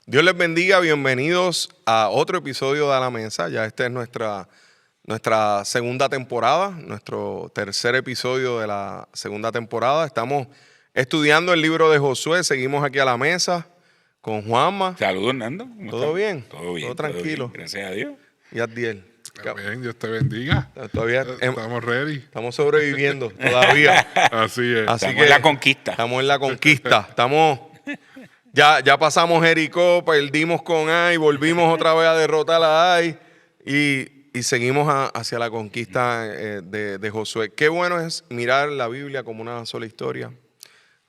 Dios les bendiga, bienvenidos a otro episodio de A la Mesa. Ya esta es nuestra segunda temporada, nuestro tercer episodio de la segunda temporada. Estamos estudiando el libro de Josué, seguimos aquí a la mesa con Juanma. Saludos, Nando. ¿Todo bien? Todo bien. ¿Todo tranquilo? Bien, gracias a Dios. Y Adiel. Amén, Dios te bendiga. Todavía Estamos ready. estamos sobreviviendo todavía. Así es. Así Estamos que en la conquista. Estamos en la conquista. Ya pasamos Jericó, perdimos con Ai, volvimos otra vez a derrotar a Ai y seguimos hacia la conquista de Josué. Qué bueno es mirar la Biblia como una sola historia.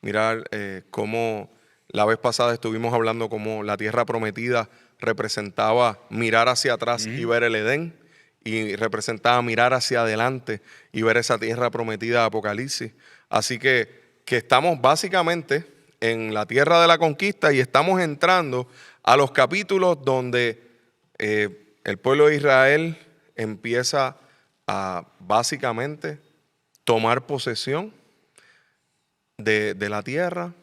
Mirar cómo la vez pasada estuvimos hablando cómo la tierra prometida representaba mirar hacia atrás y ver el Edén, y representaba mirar hacia adelante y ver esa tierra prometida de Apocalipsis. Así que estamos básicamente en la tierra de la conquista y estamos entrando a los capítulos donde el pueblo de Israel empieza a básicamente tomar posesión de la tierra,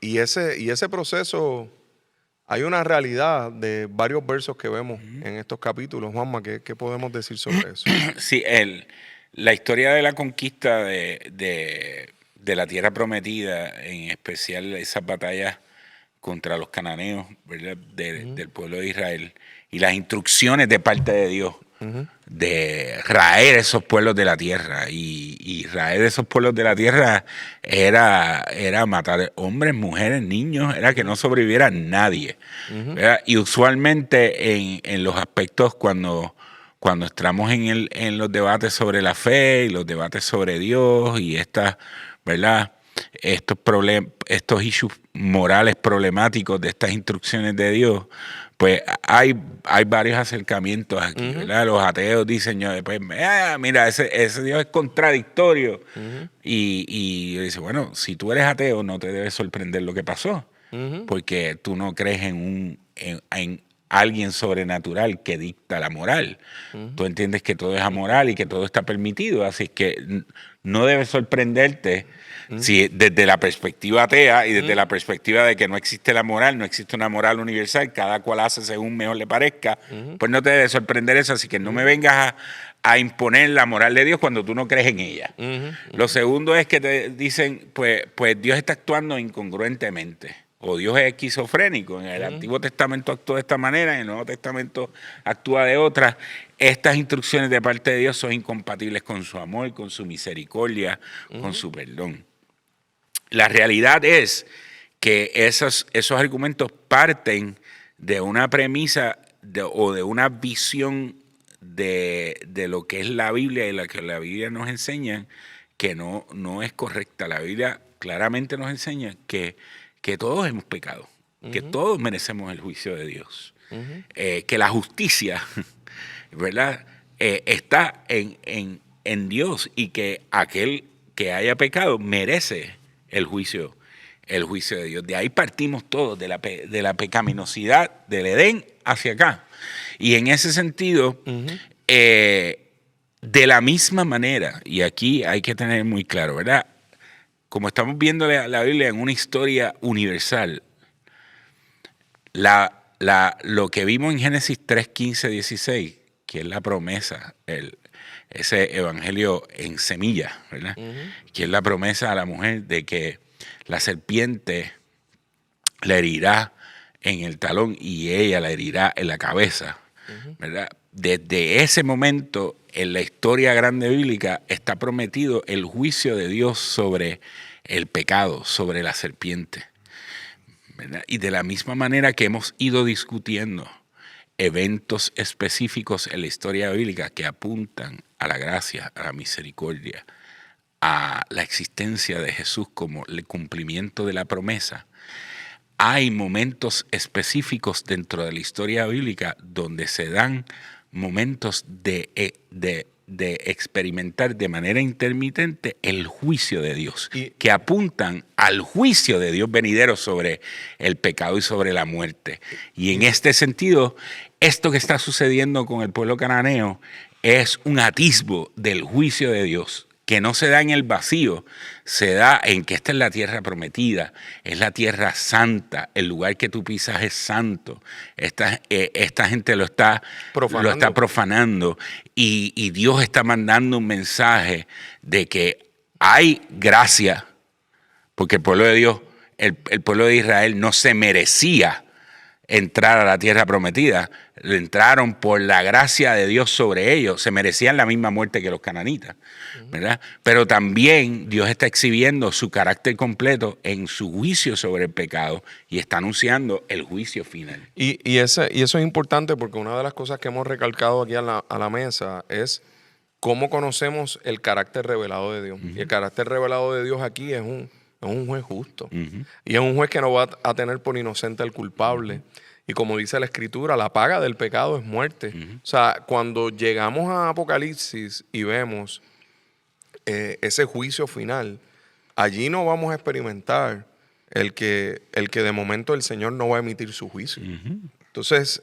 y ese proceso, hay una realidad de varios versos que vemos en estos capítulos. Juanma, ¿qué podemos decir sobre eso? Sí, la historia de la conquista de la tierra prometida, en especial esas batallas contra los cananeos, ¿verdad? Del pueblo de Israel, y las instrucciones de parte de Dios de raer esos pueblos de la tierra. Y raer esos pueblos de la tierra era matar hombres, mujeres, niños, era que no sobreviviera nadie. Y usualmente en los aspectos cuando entramos en los debates sobre la fe y los debates sobre Dios y ¿verdad? Estos issues morales problemáticos de estas instrucciones de Dios, pues hay varios acercamientos aquí, ¿verdad? Los ateos dicen, pues, mira, ese Dios es contradictorio. Y dice, bueno, si tú eres ateo no te debe sorprender lo que pasó, porque tú no crees en alguien sobrenatural que dicta la moral. Tú entiendes que todo es amoral y que todo está permitido, así que no debe sorprenderte si desde la perspectiva atea y desde la perspectiva de que no existe la moral, no existe una moral universal, cada cual hace según mejor le parezca, pues no te debe sorprender eso, así que no me vengas a imponer la moral de Dios cuando tú no crees en ella. Lo segundo es que te dicen, pues Dios está actuando incongruentemente, o Dios es esquizofrénico. En el Antiguo Testamento actuó de esta manera, en el Nuevo Testamento actúa de otra. Estas instrucciones de parte de Dios son incompatibles con su amor, con su misericordia, con su perdón. La realidad es que esos argumentos parten de una premisa o de una visión de lo que es la Biblia y la que la Biblia nos enseña, que no es correcta. La Biblia claramente nos enseña que todos hemos pecado, que todos merecemos el juicio de Dios, que la justicia, ¿verdad? Está en Dios, y que aquel que haya pecado merece el juicio de Dios. De ahí partimos todos, de la pecaminosidad del Edén hacia acá. Y en ese sentido, de la misma manera, y aquí hay que tener muy claro, ¿verdad? Como estamos viendo la Biblia en una historia universal, lo que vimos en Génesis 3, 15, 16, que es la promesa, ese evangelio en semilla, ¿verdad? Que es la promesa a la mujer de que la serpiente le herirá en el talón y ella la herirá en la cabeza, ¿verdad? Desde ese momento, en la historia grande bíblica, está prometido el juicio de Dios sobre el pecado, sobre la serpiente, ¿verdad? Y de la misma manera que hemos ido discutiendo eventos específicos en la historia bíblica que apuntan a la gracia, a la misericordia, a la existencia de Jesús como el cumplimiento de la promesa, hay momentos específicos dentro de la historia bíblica donde se dan momentos de experimentar de manera intermitente el juicio de Dios, que apuntan al juicio de Dios venidero sobre el pecado y sobre la muerte. Y en este sentido, esto que está sucediendo con el pueblo cananeo es un atisbo del juicio de Dios que no se da en el vacío, se da en que esta es la tierra prometida, es la tierra santa, el lugar que tú pisas es santo. Esta gente lo está profanando y Dios está mandando un mensaje de que hay gracia, porque el pueblo de Dios, el pueblo de Israel no se merecía entrar a la tierra prometida. Entraron por la gracia de Dios sobre ellos. Se merecían la misma muerte que los cananitas, ¿verdad? Pero también Dios está exhibiendo su carácter completo en su juicio sobre el pecado y está anunciando el juicio final. Y eso es importante porque una de las cosas que hemos recalcado aquí a la mesa es cómo conocemos el carácter revelado de Dios. Y el carácter revelado de Dios aquí es un juez justo. Y es un juez que no va a tener por inocente al culpable. Y como dice la Escritura, la paga del pecado es muerte. O sea, cuando llegamos a Apocalipsis y vemos ese juicio final, allí no vamos a experimentar el que de momento el Señor no va a emitir su juicio. Entonces,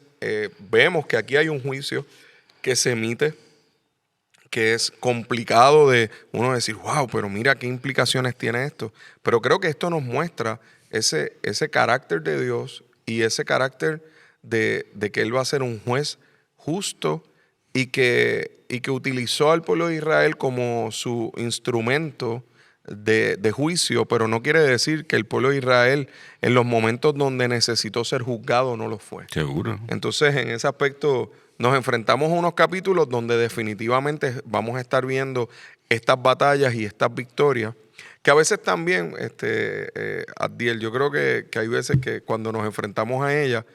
vemos que aquí hay un juicio que se emite, que es complicado de uno decir, wow, pero mira qué implicaciones tiene esto. Pero creo que esto nos muestra ese carácter de Dios y ese carácter de que Él va a ser un juez justo y que utilizó al pueblo de Israel como su instrumento de juicio, pero no quiere decir que el pueblo de Israel en los momentos donde necesitó ser juzgado no lo fue. Seguro. Entonces, en ese aspecto nos enfrentamos a unos capítulos donde definitivamente vamos a estar viendo estas batallas y estas victorias, que a veces también, Abdiel, yo creo que hay veces que cuando nos enfrentamos a ellas,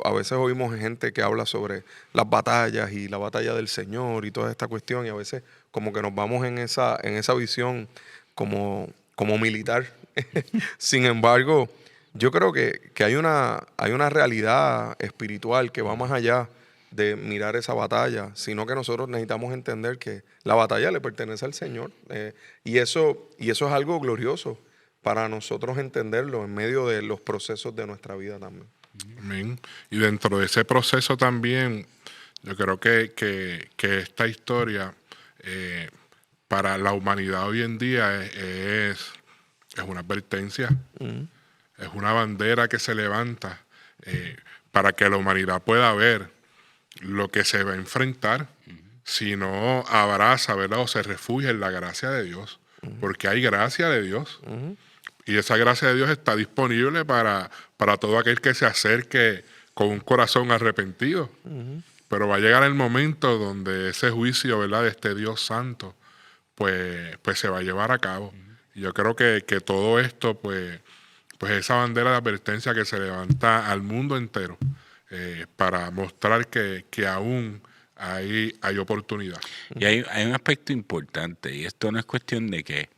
a veces oímos gente que habla sobre las batallas y la batalla del Señor y toda esta cuestión, y a veces como que nos vamos en esa visión como militar. Sin embargo, yo creo que hay una realidad espiritual que va más allá de mirar esa batalla, sino que nosotros necesitamos entender que la batalla le pertenece al Señor. Y eso es algo glorioso para nosotros entenderlo en medio de los procesos de nuestra vida también. Amén. Y dentro de ese proceso también, yo creo que esta historia para la humanidad hoy en día es una advertencia, es una bandera que se levanta para que la humanidad pueda ver lo que se va a enfrentar si no abraza, ¿verdad? O se refugia en la gracia de Dios, porque hay gracia de Dios. Y esa gracia de Dios está disponible para todo aquel que se acerque con un corazón arrepentido. Pero va a llegar el momento donde ese juicio, ¿verdad?, de este Dios santo, pues se va a llevar a cabo. Y yo creo que todo esto, pues esa bandera de advertencia que se levanta al mundo entero para mostrar que aún hay oportunidad. Y hay un aspecto importante, y esto no es cuestión de que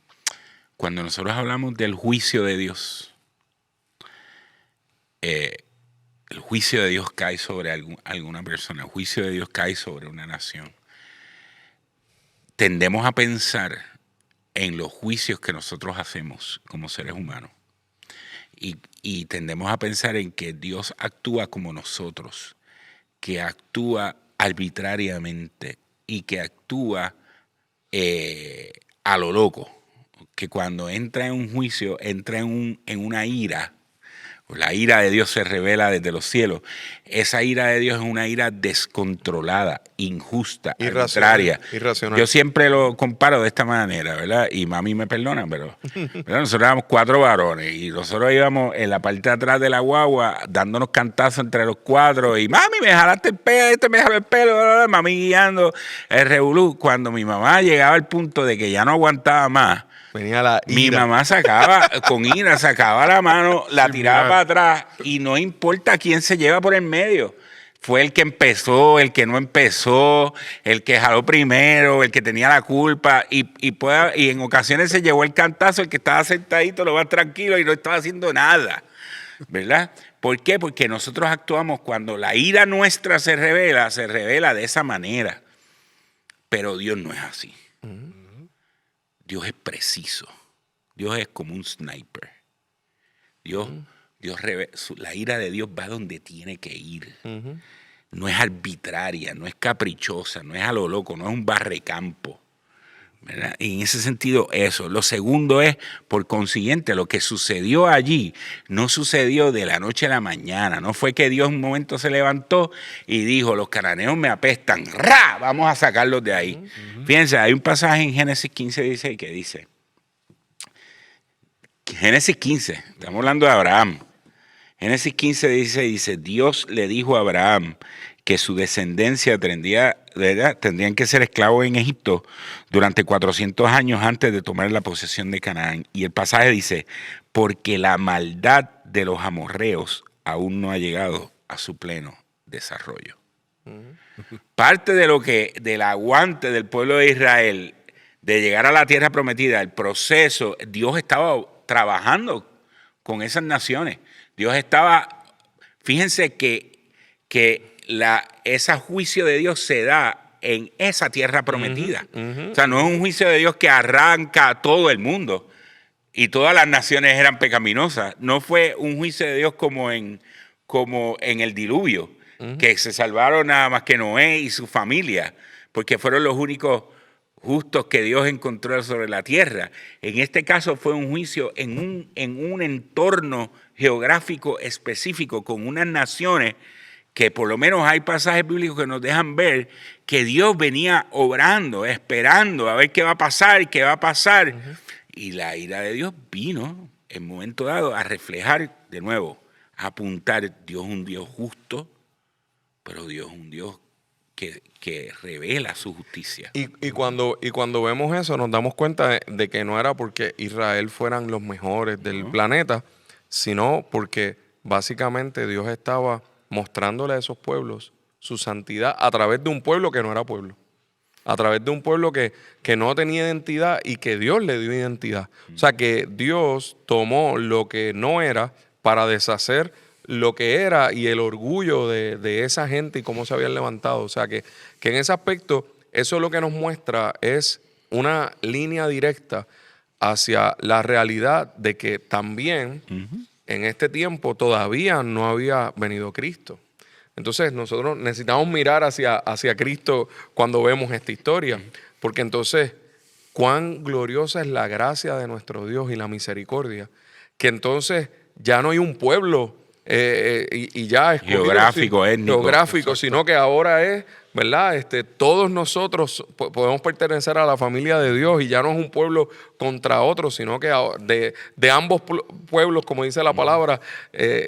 cuando nosotros hablamos del juicio de Dios, el juicio de Dios cae sobre alguna persona, el juicio de Dios cae sobre una nación. Tendemos a pensar en los juicios que nosotros hacemos como seres humanos. Y tendemos a pensar en que Dios actúa como nosotros, que actúa arbitrariamente y que actúa a lo loco, que cuando entra en un juicio, entra en una ira. La ira de Dios se revela desde los cielos. Esa ira de Dios es una ira descontrolada, injusta, arbitraria. Irracional. Yo siempre lo comparo de esta manera, ¿verdad? Y mami me perdona, pero nosotros éramos 4 varones y nosotros íbamos en la parte de atrás de la guagua dándonos cantazos entre los 4 y mami, me jalaste el pelo, me jaló el pelo, mami guiando el revolú. Cuando mi mamá llegaba al punto de que ya no aguantaba más, venía la ira. Mi mamá sacaba la mano, la tiraba para atrás y no importa quién se lleva por el medio. Fue el que empezó, el que no empezó, el que jaló primero, el que tenía la culpa y en ocasiones se llevó el cantazo, el que estaba sentadito, lo más tranquilo y no estaba haciendo nada, ¿verdad? ¿Por qué? Porque nosotros actuamos cuando la ira nuestra se revela de esa manera. Pero Dios no es así. Dios es preciso. Dios es como un sniper. La ira de Dios va donde tiene que ir. No es arbitraria, no es caprichosa, no es a lo loco, no es un barrecampo. ¿verdad? Y en ese sentido, eso. Lo segundo es, por consiguiente, lo que sucedió allí no sucedió de la noche a la mañana. No fue que Dios en un momento se levantó y dijo, los cananeos me apestan, ¡ra! Vamos a sacarlos de ahí. Fíjense, hay un pasaje en Génesis 15:16 que dice, Génesis 15, estamos hablando de Abraham. Génesis 15:16 dice, Dios le dijo a Abraham que su descendencia tendrían que ser esclavos en Egipto durante 400 años antes de tomar la posesión de Canaán. Y el pasaje dice, porque la maldad de los amorreos aún no ha llegado a su pleno desarrollo. Parte del aguante del pueblo de Israel de llegar a la tierra prometida, el proceso, Dios estaba trabajando con esas naciones. Dios estaba, fíjense que ese juicio de Dios se da en esa tierra prometida. O sea, no es un juicio de Dios que arranca a todo el mundo y todas las naciones eran pecaminosas. No fue un juicio de Dios como en el diluvio, que se salvaron nada más que Noé y su familia, porque fueron los únicos justos que Dios encontró sobre la tierra. En este caso fue un juicio en un entorno geográfico específico, con unas naciones que por lo menos hay pasajes bíblicos que nos dejan ver que Dios venía obrando, esperando a ver qué va a pasar, qué va a pasar. Y la ira de Dios vino en un momento dado a reflejar de nuevo, a apuntar, Dios es un Dios justo, pero Dios es un Dios que revela su justicia. Y cuando vemos eso nos damos cuenta de que no era porque Israel fueran los mejores del planeta, sino porque básicamente Dios estaba mostrándole a esos pueblos su santidad a través de un pueblo que no era pueblo. A través de un pueblo que no tenía identidad y que Dios le dio identidad. O sea, que Dios tomó lo que no era para deshacer lo que era y el orgullo de esa gente y cómo se habían levantado. O sea, que en ese aspecto, eso lo que nos muestra es una línea directa hacia la realidad de que también en este tiempo todavía no había venido Cristo. Entonces nosotros necesitamos mirar hacia Cristo cuando vemos esta historia, porque entonces cuán gloriosa es la gracia de nuestro Dios y la misericordia, que entonces ya no hay un pueblo y ya escogido, Geográfico, étnico. geográfico, sino que ahora es, ¿verdad? Todos nosotros podemos pertenecer a la familia de Dios y ya no es un pueblo contra otro, sino que de ambos pueblos, como dice la palabra,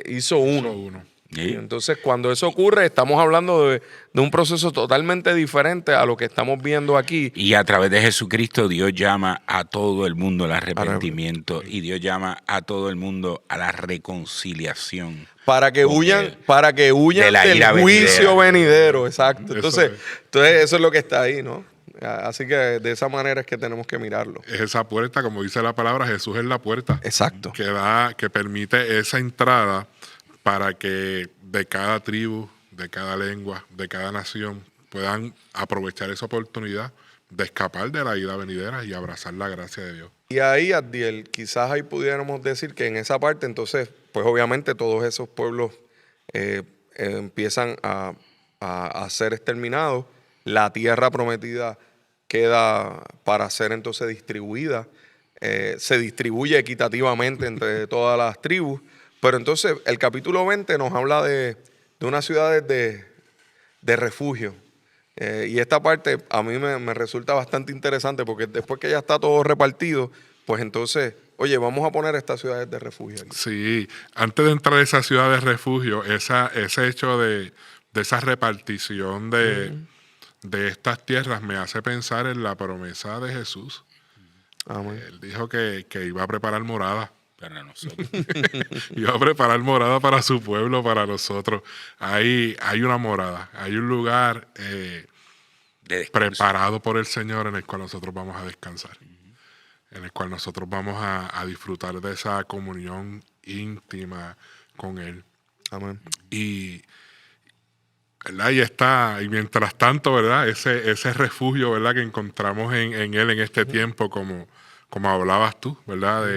hizo uno. Y entonces, cuando eso ocurre, estamos hablando de un proceso totalmente diferente a lo que estamos viendo aquí. Y a través de Jesucristo, Dios llama a todo el mundo al arrepentimiento y Dios llama a todo el mundo a la reconciliación. Para que huyan de la ira del juicio venidero. Exacto. Eso Entonces, eso es lo que está ahí, ¿no? Así que de esa manera es que tenemos que mirarlo. Es esa puerta, como dice la palabra, Jesús es la puerta. Exacto. Que permite esa entrada para que de cada tribu, de cada lengua, de cada nación puedan aprovechar esa oportunidad de escapar de la ira venidera y abrazar la gracia de Dios. Y ahí, Abdiel, quizás ahí pudiéramos decir que en esa parte, entonces, pues obviamente todos esos pueblos empiezan a ser exterminados. La tierra prometida queda para ser entonces distribuida. Se distribuye equitativamente entre todas las tribus. Pero entonces el capítulo 20 nos habla de unas ciudades de refugio. Y esta parte a mí me resulta bastante interesante porque después que ya está todo repartido, pues entonces, oye, vamos a poner estas ciudades de refugio aquí. Sí, antes de entrar a esa ciudad de refugio, ese hecho de esa repartición de estas tierras me hace pensar en la promesa de Jesús. Amén. Él dijo que iba a preparar morada. Para nosotros. Iba a preparar morada para su pueblo, para nosotros. Hay una morada, hay un lugar preparado por el Señor en el cual nosotros vamos a descansar, en el cual nosotros vamos a disfrutar de esa comunión íntima con Él. Amén. Y, ¿verdad? Y mientras tanto, ¿verdad? Ese refugio, ¿verdad? Que encontramos en Él en este tiempo, como hablabas tú, ¿verdad?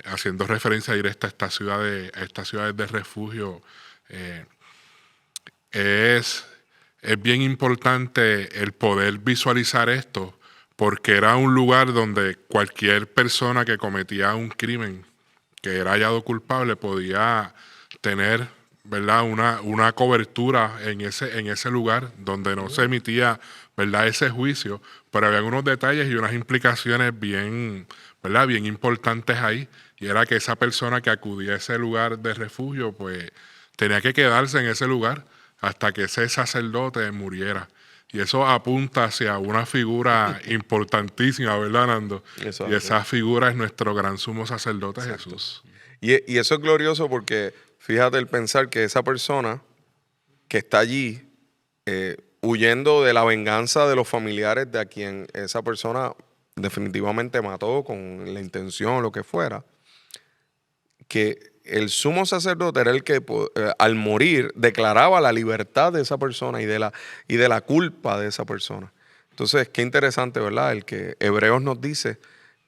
Haciendo referencia directa a estas ciudades de refugio, es bien importante el poder visualizar esto, porque era un lugar donde cualquier persona que cometía un crimen, que era hallado culpable, podía tener, ¿verdad?, una cobertura en ese lugar donde no se emitía, ¿verdad?, ese juicio, pero había unos detalles y unas implicaciones bien, ¿verdad?, bien importantes ahí, y era que esa persona que acudía a ese lugar de refugio, pues tenía que quedarse en ese lugar hasta que ese sacerdote muriera. Y eso apunta hacia una figura importantísima, ¿verdad, Nando? Eso Y es así. esa figura es nuestro gran sumo sacerdote Jesús. Y eso es glorioso porque fíjate el pensar que esa persona que está allí huyendo de la venganza de los familiares de a quien esa persona definitivamente mató con la intención o lo que fuera, que el sumo sacerdote era el que al morir declaraba la libertad de esa persona y de la culpa de esa persona. Entonces, qué interesante, ¿verdad? El que Hebreos nos dice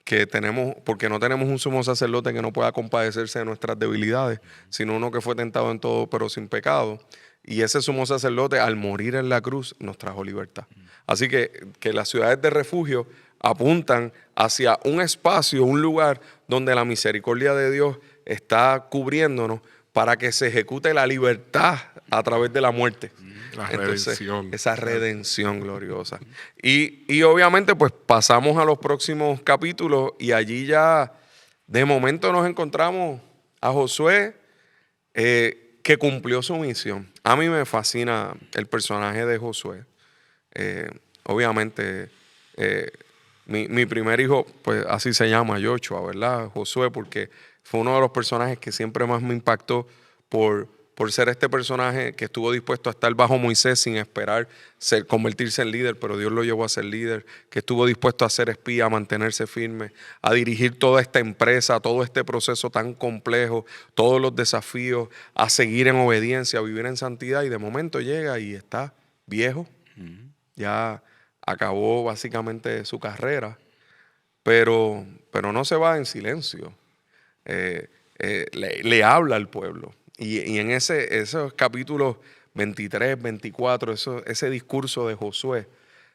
que tenemos, porque no tenemos un sumo sacerdote que no pueda compadecerse de nuestras debilidades, sino uno que fue tentado en todo, pero sin pecado. Y ese sumo sacerdote, al morir en la cruz, nos trajo libertad. Así que las ciudades de refugio apuntan hacia un espacio, un lugar donde la misericordia de Dios está cubriéndonos para que se ejecute la libertad a través de la muerte. La Entonces, redención. esa redención gloriosa. Y obviamente, pues pasamos a los próximos capítulos y allí ya de momento nos encontramos a Josué que cumplió su misión. A mí me fascina el personaje de Josué. Obviamente, mi primer hijo, pues así se llama, Joshua, ¿verdad? Josué, porque fue uno de los personajes que siempre más me impactó por ser este personaje que estuvo dispuesto a estar bajo Moisés sin esperar convertirse en líder, pero Dios lo llevó a ser líder, que estuvo dispuesto a ser espía, a mantenerse firme, a dirigir toda esta empresa, todo este proceso tan complejo, todos los desafíos, a seguir en obediencia, a vivir en santidad, y de momento llega y está viejo, ya acabó básicamente su carrera, pero no se va en silencio. Le habla al pueblo. Y en esos capítulos 23, 24, ese discurso de Josué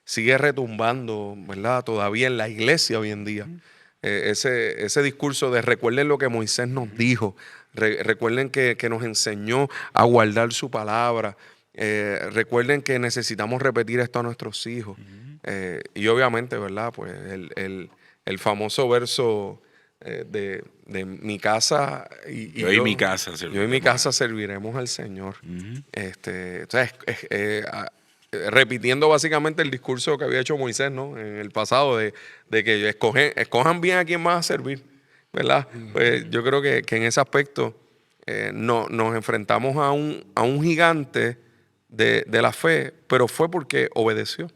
sigue retumbando, ¿verdad? Todavía en la iglesia hoy en día. Ese discurso de recuerden lo que Moisés nos dijo, recuerden que nos enseñó a guardar su palabra, recuerden que necesitamos repetir esto a nuestros hijos. Y obviamente, ¿verdad? Pues el famoso verso de mi casa Yo y mi casa yo y mi casa serviremos al Señor. Entonces, repitiendo básicamente el discurso que había hecho Moisés, ¿no?, en el pasado de que escojan bien a quién vas a servir, ¿verdad? Pues yo creo que en ese aspecto nos enfrentamos a un gigante de la fe, pero fue porque obedeció.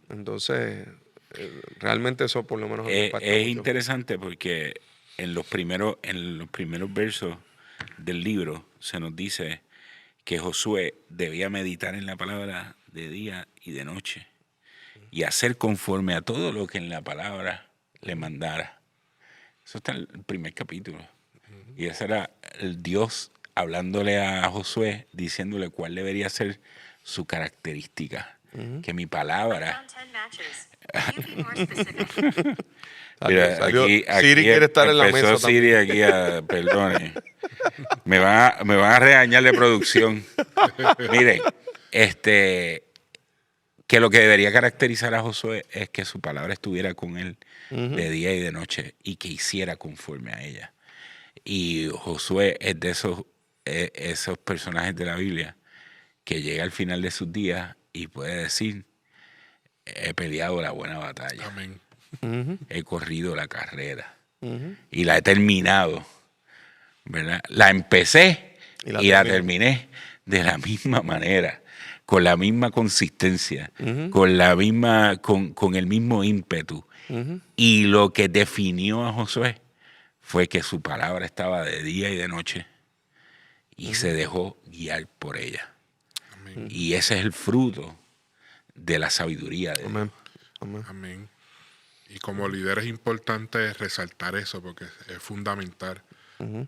Entonces, realmente eso por lo menos me impacta Es mucho. interesante porque en los primeros versos del libro se nos dice que Josué debía meditar en la palabra de día y de noche y hacer conforme a todo lo que en la palabra le mandara. Eso está en el primer capítulo. Y ese era el Dios hablándole a Josué, diciéndole cuál debería ser su característica. Que mi palabra... Mira, Salió. aquí Siri quiere estar en la empezó mesa Siri aquí perdone. Me van a regañar de producción. Miren, que lo que debería caracterizar a Josué es que su palabra estuviera con él de día y de noche y que hiciera conforme a ella. Y Josué es de esos personajes de la Biblia que llega al final de sus días y puede decir, he peleado la buena batalla. Amén. He corrido la carrera y la he terminado, ¿verdad? La empecé y la terminé de la misma manera, con la misma consistencia, con el mismo ímpetu. Y lo que definió a Josué fue que su palabra estaba de día y de noche y se dejó guiar por ella. Amén. Y ese es el fruto de la sabiduría de Dios. Amén. Amén. Amén. Y como líder es importante resaltar eso porque es fundamental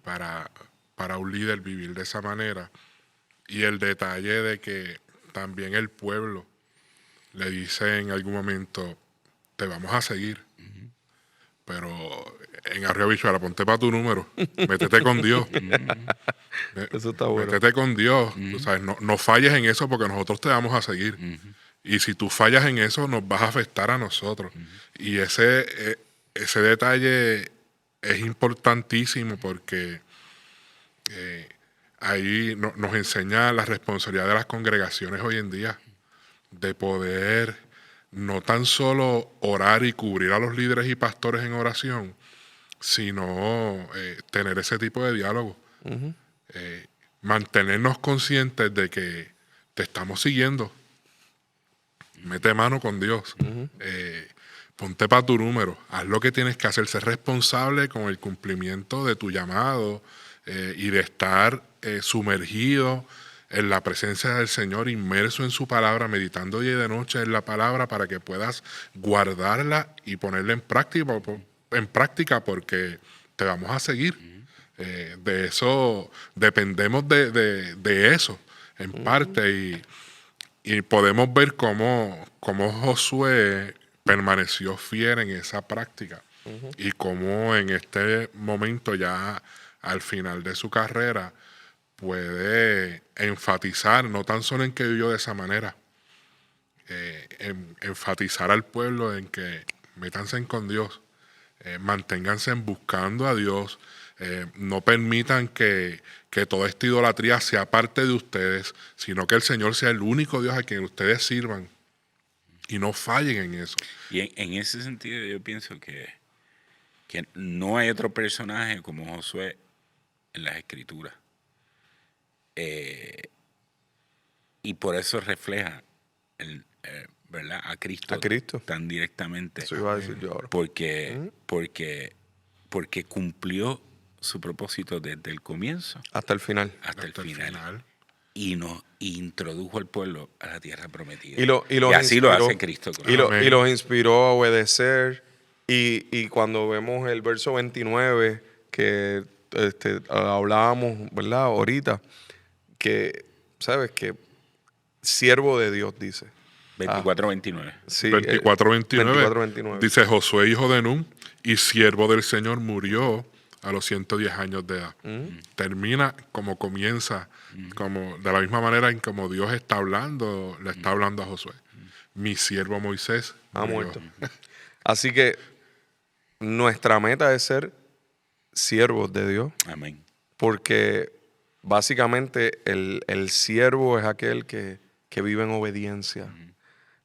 para un líder vivir de esa manera. Y el detalle de que también el pueblo le dice en algún momento, te vamos a seguir. Pero en Arroyo Bichuela, ponte para tu número. Métete con Dios. Eso está bueno. Métete con Dios. Tú sabes, no falles en eso porque nosotros te vamos a seguir. Y si tú fallas en eso, nos vas a afectar a nosotros. Y ese detalle es importantísimo porque ahí nos enseña la responsabilidad de las congregaciones hoy en día de poder no tan solo orar y cubrir a los líderes y pastores en oración, sino tener ese tipo de diálogo. Mantenernos conscientes de que te estamos siguiendo. Mete mano con Dios. Ponte para tu número. Haz lo que tienes que hacer. Ser responsable con el cumplimiento de tu llamado y de estar sumergido en la presencia del Señor, inmerso en su palabra, meditando día y de noche en la palabra para que puedas guardarla y ponerla en práctica porque te vamos a seguir. De eso dependemos de eso en parte y podemos ver cómo Josué permaneció fiel en esa práctica y cómo en este momento ya al final de su carrera puede enfatizar, no tan solo en que vivió de esa manera, enfatizar al pueblo en que métanse con Dios, manténganse buscando a Dios, no permitan que toda esta idolatría sea parte de ustedes, sino que el Señor sea el único Dios a quien ustedes sirvan y no fallen en eso. Y en ese sentido yo pienso que no hay otro personaje como Josué en las Escrituras. Y por eso refleja ¿verdad? A Cristo tan directamente. Eso iba a decir yo ahora. Porque cumplió su propósito desde el comienzo hasta el final. Hasta el final. Y nos introdujo al pueblo a la tierra prometida. Y así inspiró, lo hace Cristo. Y los inspiró a obedecer. Y cuando vemos el verso 29, que hablábamos, ¿verdad? Ahorita, que, ¿sabes? Que siervo de Dios, dice. 24-29. Sí, 24-29. Dice Josué, hijo de Nun, y siervo del Señor, murió a los 110 años de edad. Termina como comienza, como de la misma manera en como Dios le está hablando a Josué. Mi siervo Moisés ha muerto. Así que nuestra meta es ser siervos de Dios. Amén. Porque básicamente el siervo es aquel que vive en obediencia,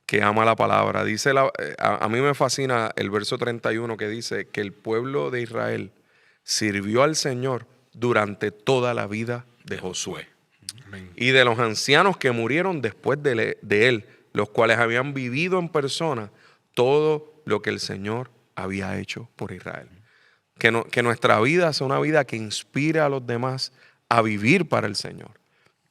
que ama la palabra. Dice a mí me fascina el verso 31 que dice que el pueblo de Israel sirvió al Señor durante toda la vida de Josué. Amén. Y de los ancianos que murieron después de él, los cuales habían vivido en persona todo lo que el Señor había hecho por Israel. Que nuestra vida sea una vida que inspire a los demás a vivir para el Señor,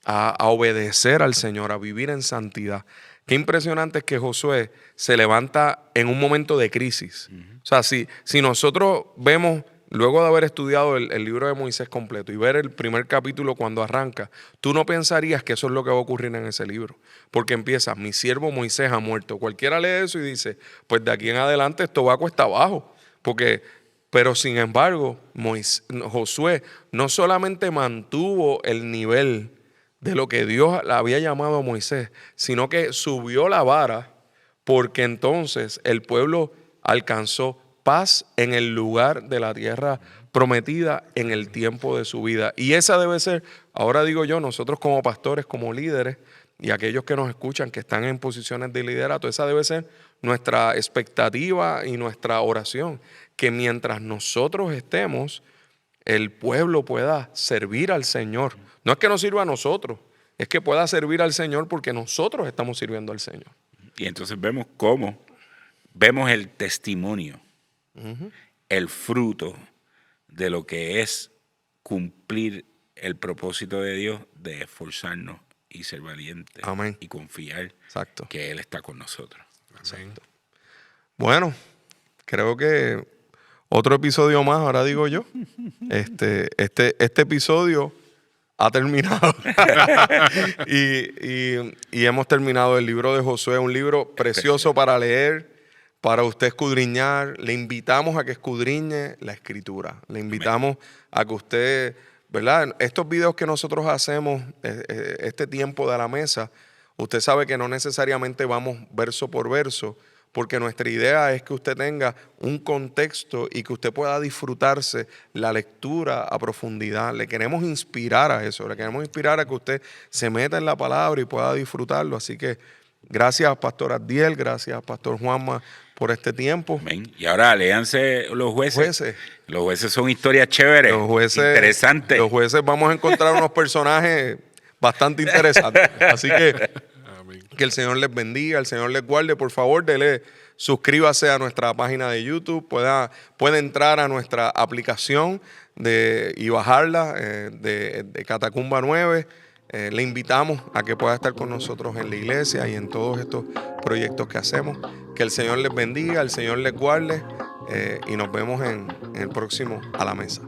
a obedecer al Señor, a vivir en santidad. Qué impresionante es que Josué se levanta en un momento de crisis. O sea, si nosotros vemos, luego de haber estudiado el libro de Moisés completo y ver el primer capítulo cuando arranca, tú no pensarías que eso es lo que va a ocurrir en ese libro. Porque empieza, mi siervo Moisés ha muerto. Cualquiera lee eso y dice, pues de aquí en adelante esto va cuesta abajo. Pero sin embargo, Josué no solamente mantuvo el nivel de lo que Dios le había llamado a Moisés, sino que subió la vara, porque entonces el pueblo alcanzó paz en el lugar de la tierra prometida en el tiempo de su vida. Y esa debe ser, ahora digo yo, nosotros como pastores, como líderes, y aquellos que nos escuchan que están en posiciones de liderato, esa debe ser nuestra expectativa y nuestra oración, que mientras nosotros estemos, el pueblo pueda servir al Señor. No es que nos sirva a nosotros, es que pueda servir al Señor porque nosotros estamos sirviendo al Señor. Y entonces vemos el testimonio, el fruto de lo que es cumplir el propósito de Dios de esforzarnos y ser valientes. Amén. Y confiar que Él está con nosotros. Exacto. Bueno, creo que otro episodio más, ahora digo yo. Este episodio ha terminado. y hemos terminado el libro de Josué, un libro precioso para leer, para usted escudriñar. Le invitamos a que escudriñe la Escritura. Le invitamos a que usted, ¿verdad? Estos videos que nosotros hacemos, este tiempo de la mesa, usted sabe que no necesariamente vamos verso por verso, porque nuestra idea es que usted tenga un contexto y que usted pueda disfrutarse la lectura a profundidad. Le queremos inspirar a eso, le queremos inspirar a que usted se meta en la palabra y pueda disfrutarlo. Así que gracias, Pastor Abdiel, gracias, Pastor Juanma, por este tiempo. Amén. Y ahora léanse los jueces. Jueces. Los jueces son historias chéveres, Los jueces, interesantes. Los jueces vamos a encontrar unos personajes bastante interesantes. Así que Amén. que el Señor les bendiga, el Señor les guarde. Por favor, suscríbase a nuestra página de YouTube. Puede entrar a nuestra aplicación y bajarla de Catacumba 9. Le invitamos a que pueda estar con nosotros en la iglesia y en todos estos proyectos que hacemos. Que el Señor les bendiga, el Señor les guarde y nos vemos en el próximo A la Mesa.